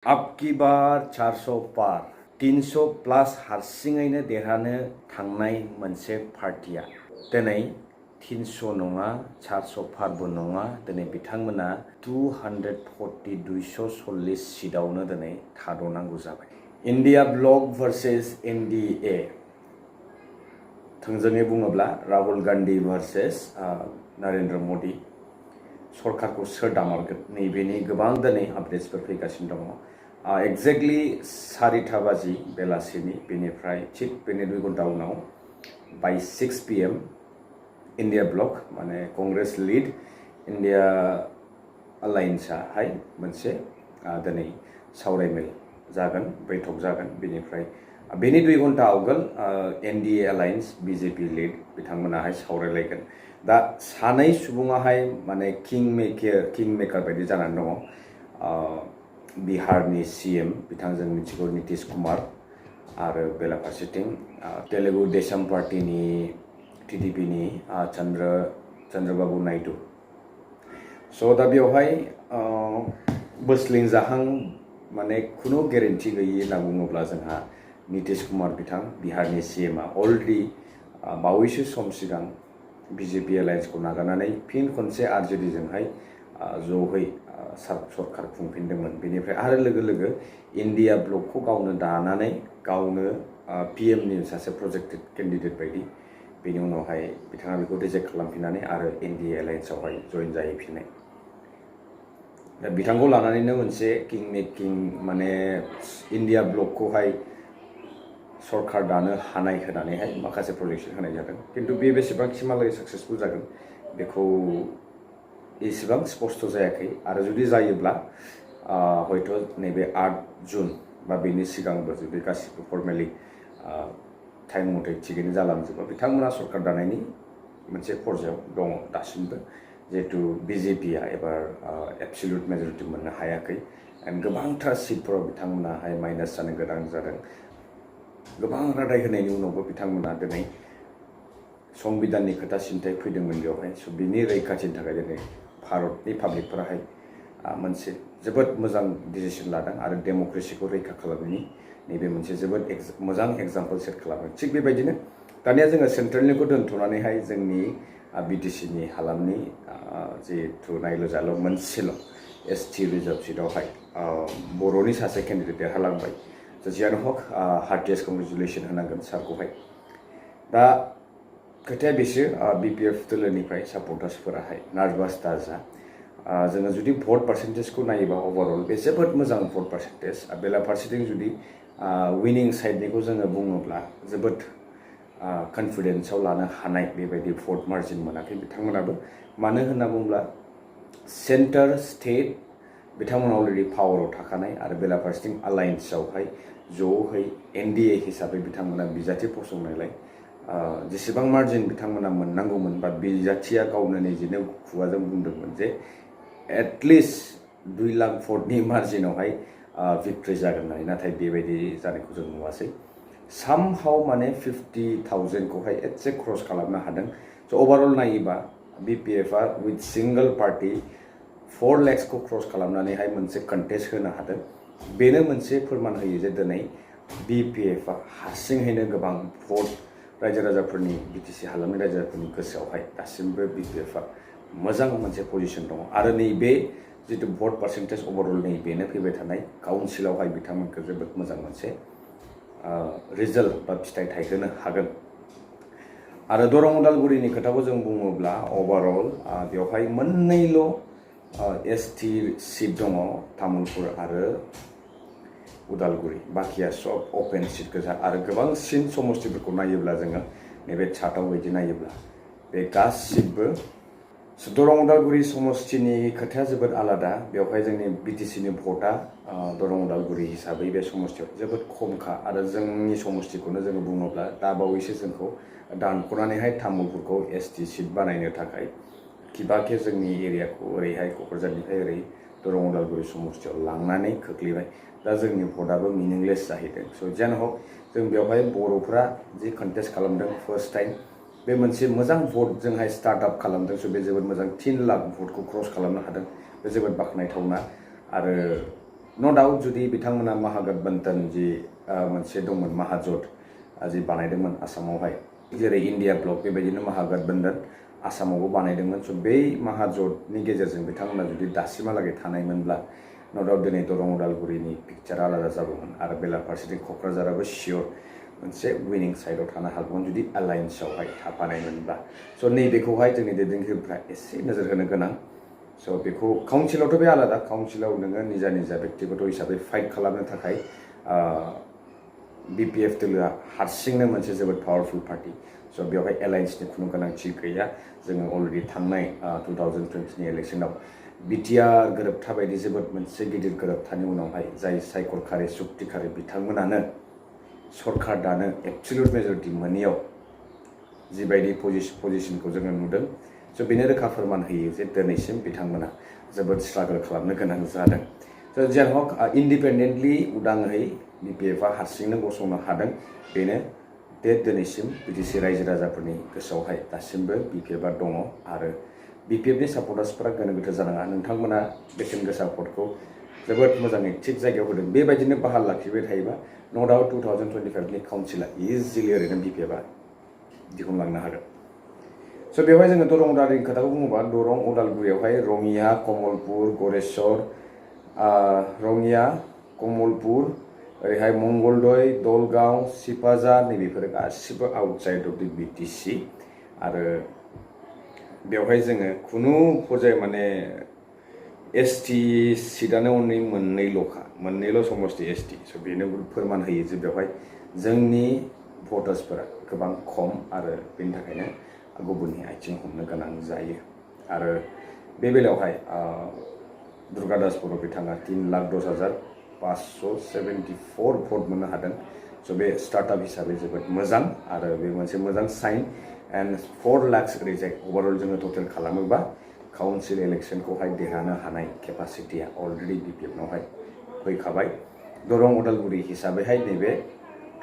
अब की बार 400 पार 300 प्लस हारसिङैनो देरहानो थांनाय मोनसे पार्टिया दिनै 300 नङा 400 पारबो नङा दिनै बिथांमोना 240 240 सीटआवनो दिनै थाद'नांगौ जाबाय इन्डिया ब्लक भार्सेस N.D.I.A थोंजोङै बुङोब्ला राहुल गान्धी भार्सेस नरेन्द्र मोदी सरकारखौ सोर दामारगोन नैबेनि गोबां दिनै आपडेट्सफोर फैगासिनो दङ एक्जेक्टलि 4:00 बाजि बेलासिनि बेनिफ्राय थिग बेनि 2 घन्टा उनाव बाय 6 PM इन्डिया ब्लक माने कंग्रेस लीड इन्डिया अलायन्सआहाय मोनसे दिनै सावरायमेल जागोन बैठक जागोन बेनिफ्राय बेनि 2 घन्टा आवगोल N.D.I अलायन्स BJP लीड बिथांमोनाहाय सावरायलायगोन दा सानै सुबुङाहाय माने किं मेकार बायदि जानानै दङ बिहारनि CM बिथांजों मिथिगौ नीतीश कुमार आरो बेलाफारसेथिं तेलुगु देशम पार्टीनि TDPनि चंद्रबाबु नायडू स' दा बेवहाय बोसलिं जाहां माने खुनु गेरेन्टि गैयि होनना बुङोब्ला जोंहा नीतीश कुमार बिथां बिहारनि CMआ अलरेडि बावैसो सम सिगां BJP एलायन्सखौ नागारनानै फिन खनसे RJDजोंहाय ज'है सरकार खुंफिनदोंमोन बेनिफ्राय आरो लोगो इन्डिया ब्लकखौ गावनो दानानै गावनो PMनि सासे प्रोजेक्टेड केन्डिडेट बायदि बेनि उनावहाय बिथाङा बेखौ रिजेक्ट खालामफिननानै आरो N.D.I एलायन्सआवहाय जइन जाहैफिननाय दा बिथांखौ लानानैनो मोनसे किं मेकिं माने इन्डिया ब्लकखौहाय सरकार दानो हानाय होनानैहाय माखासे प्रजेक्सन होनाय जादों किन्तु बे बेसेबांसिमहालागै साक्सेसफुल जागोन बेखौ एसेबां स्पष्ट जायाखै आरो जुदि जायोब्ला हयथ' नैबे 8 जुन बा बेनि सिगांबो जुदि गासिबो फर्मेलि टाइम मथे थिगैनो जालांजोबो बिथांमोना सरकार दानायनि मोनसे पर्यायाव दङ दासिमबो जिहेतु BJPआ एबार एबसल्युट मेजरिटि मोननो हायाखै एन्ड गोबांथार सिटफोराव बिथांमोनाहाय माइनास जानो गोनां जादों गोबां रादाय होनायनि उनावबो बिथांमोना दिनै संबिधाननि खोथा सिन्थाय फैदोंमोन बेवहाय स' बिनि रैखाथिनि थाखाय दिनै भारतनि पाब्लिकफोराहाय मोनसे जोबोद मोजां डिसिसन लादों आरो डेम'क्रेसिखौ रैखा खालामनायनि नैबे मोनसे जोबोद मोजां एग्जाम्पल सेट खालामदों थिग बेबायदिनो दानिया जोङो सेन्ट्रेलनिखौ दोनथ'नानैहाय जोंनि BTCनि हालामनि जिहेथु नायल' जाल' मोनसेल' ST रिजार्भ सिटआवहाय बर'नि सासे केन्डिडेट देरहालांबाय जियानो हक हार्टिएस्ट कंग्रेचुलेसन होनांगोन सारखौहाय दा खोथाया बेसो BPF दोलोनिफ्राय सापर्टार्सफोराहाय नार्भास दाजा जोङो जुदि भट पार्सेन्टेजखौ नायोबा अभारअल बे जोबोद मोजां भट पार्सेन्टेज बेलाफारसेथिं जुदि विनिं साइडनिखौ जोङो बुङोब्ला जोबोद कन्फिडेन्सआव लानो हानाय बेबायदि भट मार्जिन मोनाखै बिथांमोनाबो मानो होनना बुङोब्ला सेन्टार स्टेट बिथांमोना अलरेडि पावाराव थाखानाय आरो बेलाफारसेथिं अलायन्सआवहाय ज'है N.D.I हिसाबै बिथांमोना बिजाथि फसंनायलाय जेसेबां मार्जिन बिथांमोना मोननांगौमोन बा बिजाथिया गावनो निजेनो खुगाजों बुंदोंमोन जे एटलिस्ट 2 लाख भटनि मार्जिनावहाय भिक्ट्रि जागोन होननानै नाथाय बेबायदि जानायखौ जों नुवासै सामहाव माने 50,000खौहाय एसे क्रस खालामनो हादों स' ओभारअल नायोबा BPFआ विथ सिंगल पार्टि 4 लाखखौ क्रस खालामनानैहाय मोनसे कन्टेस्ट होनो हादों बेनो मोनसे फोरमान होयो जे दिनै BPFआ हारसिङैनो गोबां भट रायजो राजाफोरनि BTC हालामनि रायजो राजाफोरनि गोसोआवहाय दासिमबो BPFआ मोजां मोनसे पजिसन दङ आरो नैबे जितु भट पार्सेन्टेज ओभारअल नैबेनो फैबाय थानाय काउन्सिलावहाय बिथांमोनखौ जोबोद मोजां मोनसे रिजाल्ट बा फिथाइ थायहोनो हागोन आरो दरं उदालगुरिनि खोथाखौ जों बुङोब्ला ओभारअल बेवहाय मोननैल' ST सिट दङ तामुलपुर आरो उदालगुरि बाखिया सब अपेन सिट गोजा आरो गोबांसिन समस्तिफोरखौ नायोब्ला जोङो नैबे चार्टआव बायदि नायोब्ला बे गासिबो दरं उदालगुरि समस्तिनि खोथाया जोबोद आलादा बेवहाय जोंनि BTCनि भटआ दरं उदालगुरि हिसाबै बे समस्तियाव जोबोद खमखा आरो जोंनि समस्तिखौनो जोङो बुङोब्ला दा बावैसो जोंखौ दानख'नानैहाय तामुलपुरखौ ST सिट बानायनो थाखाय किबाके जोंनि एरियाखौ ओरैहाय क'क्राझारनिफ्राय ओरै दरं उदालगुरि समस्तियाव लांनानै खोख्लैबाय दा जोंनि भटआबो मिनिंलेस जाहैदों स' जियानो हक जों बेवहाय बर'फ्रा जि कन्टेस्ट खालामदों फार्स्ट टाइम बे मोनसे मोजां भटजोंहाय स्टार्टआप खालामदों स' बे जोबोद मोजां 3 लाख भटखौ क्रस खालामनो हादों बे जोबोद बाख्नायथावना आरो न' डाउट जुदि बिथांमोना महागठबन्धन जि मोनसे दंमोन महाजोट जि बानायदोंमोन आसामावहाय जेरै इन्डिया ब्लक बेबायदिनो महागठबन्धन आसामावबो बानायदोंमोन स' बै महाजोटनि गेजेरजों बिथांमोना जुदि दासिमहालागै थानायमोनब्ला न' डाउट दिनै दरं उदालगुरिनि पिक्चारा आलादा जागौमोन आरो बेलाफारसेथिं क'क्राझाराबो सियर मोनसे विनिं साइडआव थानो हागौमोन जुदि एलायन्सआवहाय थाफानायमोनब्ला स' नैबेखौहाय जोंनि दैदेनगिरिफ्रा एसे नोजोर होनो गोनां स' बेखौ काउन्सिलावथ' बे आलादा काउन्सिलाव नोङो निजा बेक्तिगत हिसाबै फाइट खालामनो थाखाय BPF दोलोआ हारसिंनो मोनसे जोबोद पावारफुल पार्टी स' बेवहाय एलायन्सनि खुनु गोनांथि गैया जोङो अलरेडि थांनाय 2020नि इलेक्सनाव बिटिआर गोरोबथा बायदि जोबोद मोनसे गिदिर गोरोबथानि उनावहाय जाय सायख'रखारि सुक्तिखारि बिथांमोनानो सरकार दानो एबसुलुट मेजरिटि मोनैयाव जिबायदि पजिशनखौ जोङो नुदों स' बेनो रोखा फोरमान होयो जे दिनैसिम बिथांमोना जोबोद स्ट्रागल खालामनो गोनां जादों स' जेन हक इन्डिपेन्डेन्टलि उदाङै BPFआ हारसिंनो गसंनो हादों बेनो बे दिनैसिम बिटिसि रायजो राजाफोरनि गोसोआवहाय दासिमबो BPFआ दङ आरो BPFनि सापर्टार्सफोरा गोनो गोथो जानाङा नोंथांमोना बेसेन गोसा भटखौ जोबोद मोजाङै थिग जायगायाव होदों बेबायदिनो बाहाल लाखिबाय थायोबा न' डाउट 2025नि काउन्सिला इजिलि ओरैनो BPFआ दिहुनलांनो हागोन स' बेवहाय जोङो दरं उदालगुरिनि खोथाखौ बुङोबा दरं उदालगुरियावहाय रङिया कमलपुर गरेस्वर रङिया कमलपुर ओरैहाय मंगलदै दलगाव सिपाझार नैबेफोरो गासिबो आउटसाइड अफ दि BTC आरो बेवहाय जोङो खुनु पर्याय माने ST सिटआनो अनलि मोननैल' समस्ति ST स' बेनो फोरमान होयो जे बेवहाय जोंनि भटार्सफोरा गोबां खम आरो बेनि थाखायनो गुबुननि आथिं हमनो गोनां जायो आरो बे बेलायावहाय दुर्गा दास बर' बिथाङा 3,10,574 भट मोननो हादों स' बे स्टार्टआप हिसाबै जोबोद मोजां आरो बे मोनसे मोजां साइन एन्ड 4 लाख ओरैजाय अभारअल जोङो टटेल खालामोबा काउन्सिल इलेक्सनखौहाय देरहानो हानाय केपासिटिया अलरेडि BPFनावहाय फैखाबाय दरं उदालगुरि हिसाबैहाय नैबे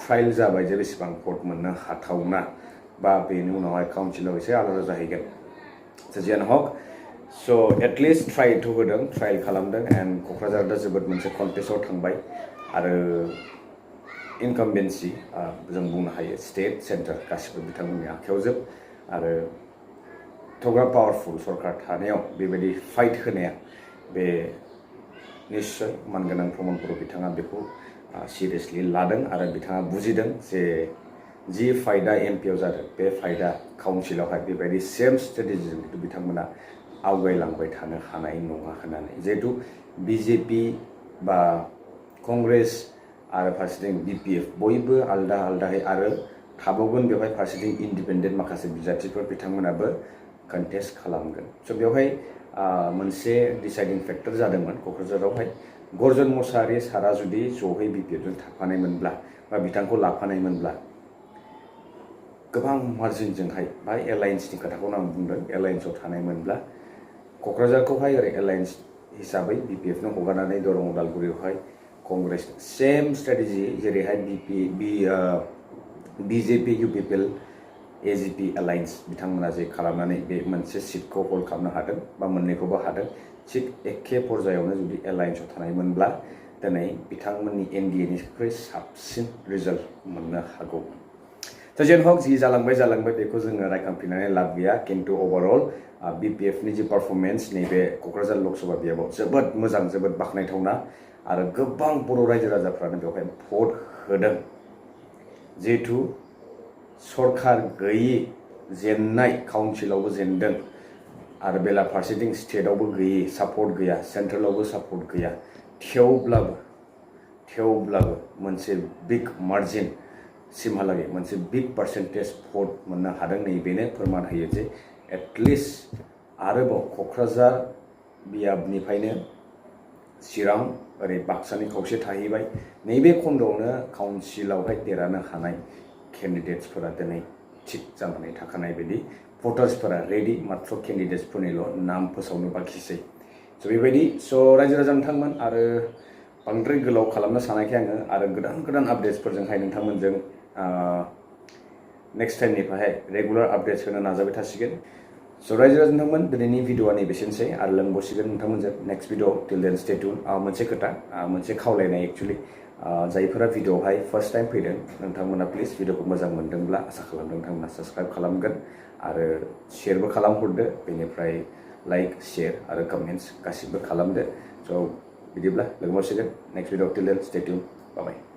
ट्रायल जाबाय जे बेसेबां भट मोननो हाथावना बा बेनि उनावहाय काउन्सिलाव एसे आलादा जाहैगोन जेन हक स' एटलिस्ट ट्राइथ' होदों ट्रायल खालामदों एन्ड क'क्राझार दा जोबोद मोनसे कन्टेस्टआव थांबाय आरो इनकामबेन्सि जों बुंनो हायो स्टेट सेन्टार गासिबो बिथांमोननि आखायाव जोब आरो एथ'ग्राब पावारफुल सरकार थानायाव बेबायदि फाइट होनाया बे निश्चय मानगोनां प्रमद बर' बिथाङा बेखौ सिरियासलि लादों आरो बिथाङा बुजिदों जे जि फाइटआ MPआव जादों बे फाइटआ काउन्सिलावहाय बेबायदि सेम स्ट्रेटेजिजों बिथांमोना आवगायलांबाय थानो हानाय नङा होननानै जिहेतु BJP बा कंग्रेस आरो फारसेथिं BPF बयबो आलदा आलदायै आरो थाबावगोन बेवहाय फारसेथिं इन्डिपेन्डेन्ट माखासे बिजाथिफोर बिथांमोनाबो कन्टेस्ट खालामगोन स' बेवहाय मोनसे डिसाइडिं फेक्टर जादोंमोन क'क्राझारावहाय गर्जन मुसाहारि सारा जुदि ज'है BPFजों थाफानायमोनब्ला बा बिथांखौ लाफानायमोनब्ला गोबां मार्जिनजोंहाय बा एलायन्सनि खोथाखौनो आं बुंदों एलायन्सआव थानायमोनब्ला क'क्राझारखौहाय ओरै एलायन्स हिसाबै BPFनो हगारनानै दरं उदालगुरियावहाय कंग्रेस सेम स्ट्रेटेजि जेरैहाय BJP UPPL AGP एलायन्स बिथांमोना जे खालामनानै बे मोनसे सिटखौ हल्ड खालामनो हादों बा मोननैखौबो हादों थिग एखे पर्यायावनो जुदि एलायन्सआव थानायमोनब्ला दिनै बिथांमोननि N.D.I साबसिन रिजाल्ट मोननो हागौ स' जेन हक जि जालांबाय बेखौ जोङो रायखांफिननानै लाब गैया खिन्थु अभारअल BPFनि जि पारफरमेन्स नैबे क'क्राझार लकसभा बियाबाव जोबोद मोजां जोबोद बाख्नायथावना आरो गोबां बर' रायजो राजाफ्रानो बेवहाय भट होदों जिहेतु सरकार गैयि जेननाय काउन्सिलावबो जेनदों आरो बेलाफारसेथिं स्टेटआवबो गैयि सापर्ट गैया सेन्ट्रेलावबो सापर्ट गैया थेवब्लाबो मोनसे बिग मार्जिन सिमहालागै मोनसे बिग पार्सेन्टेज भट मोननो हादों नैबेनो फोरमान होयो जे एटलिस्ट आरोबाव क'क्राझार बियाबनिफ्रायनो चिरां ओरै बाक्सानि खावसे थाहैबाय नैबे खन्द'आवनो काउन्सिलावहाय देरहानो हानाय केन्डिडेट्सफोरा दिनै थिग जानानै थाखानाय बायदि भटार्सफोरा रेडि मात्र केन्डिडेट्सफोरनिल' नाम फोसावनो बाखिसै स' बेबायदि स' रायजो राजा नोंथांमोन आरो बांद्राय गोलाव खालामनो सानाखै आङो आरो गोदान आपडेट्सफोरजोंहाय नोंथांमोनजों नेक्स्ट टाइमनिफ्रायहाय रेगुलार आपडेट्स होनो नाजाबाय थासिगोन स' रायजो राजा नोंथांमोन दिनैनि भिडिअ'आ नैबेसेनोसै आरो लोंबावसिगोन नोंथांमोनजों नेक्स्ट भिडिअ टिल देन स्टे टिउन मोनसे खोथा मोनसे खावलायनाय एक्चुअलि जायफोरा भिडिअ'आवहाय फार्स्ट टाइम फैदों नोंथांमोना प्लिज भिडिअ'खौ मोजां मोनदोंब्ला आसा खालामदों नोंथांमोना साबस्क्राइब खालामगोन आरो शेयारबो खालामहरदो बेनिफ्राय लाइक शेयार आरो कमेन्ट्स गासिबो खालामदो स' बिदिब्ला लोगो मोनसिगोन नेक्स्ट भिडिअ टिल देन स्टे टिउन बाय बाय